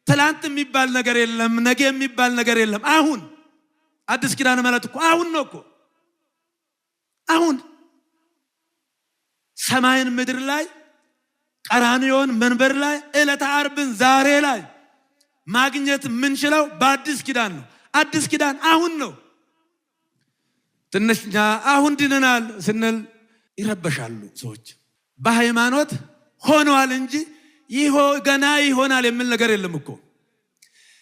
ትላንት የሚባል ነገር የለም፣ ነገ የሚባል ነገር የለም። አሁን አዲስ ኪዳን ማለት እኮ አሁን ነው እኮ። አሁን ሰማይን ምድር ላይ ቀራንዮን መንበር ላይ ዕለተ ዓርብን ዛሬ ላይ ማግኘት ምንችለው በአዲስ ኪዳን ነው። አዲስ ኪዳን አሁን ነው። ትንሽኛ አሁን ድነናል ስንል ይረበሻሉ ሰዎች። በሃይማኖት ሆኗል እንጂ ገና ይሆናል የሚል ነገር የለም እኮ።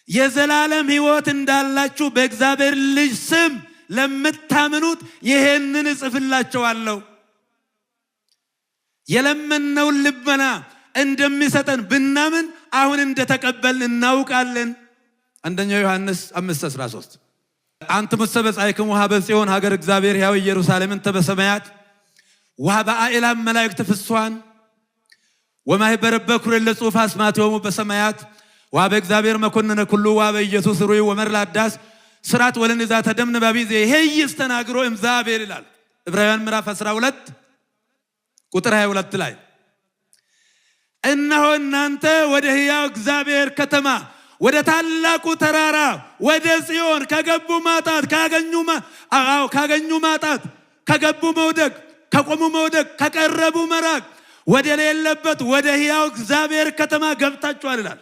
የዘላለም ሕይወት እንዳላችሁ በእግዚአብሔር ልጅ ስም ለምታምኑት ይሄንን እጽፍላችኋለሁ። የለመነውን ልመና እንደሚሰጠን ብናምን አሁን እንደተቀበልን እናውቃለን። አንደኛ ዮሐንስ 5:13 አንትሙ ሰበጻይክሙ ሀበ ጽዮን ሀገር እግዚአብሔር ሕያው ኢየሩሳሌምን ተበሰማያት ወሀበአእላፍ መላእክት ፍስዋን ወማኅበረ በኵር ለጽሑፍ አስማቲሆሙ በሰማያት ወሀበ እግዚአብሔር መኮንነ ኩሉ ወሀበ ኢየሱስ ሩይ ወመርላ አዳስ ስራት ወለን ዛ ተደምነ ባቢዜ ይሄይስ ተናግሮ እግዚአብሔር ይላል። ዕብራውያን ምዕራፍ 12 ቁጥር 22 ላይ እነሆ እናንተ ወደ ሕያው እግዚአብሔር ከተማ ወደ ታላቁ ተራራ ወደ ጽዮን ከገቡ ማጣት ካገኙ ማጣት ከገቡ መውደቅ ከቆሙ መውደቅ ከቀረቡ መራቅ ወደ ሌለበት ወደ ሕያው እግዚአብሔር ከተማ ገብታችኋል ይላል።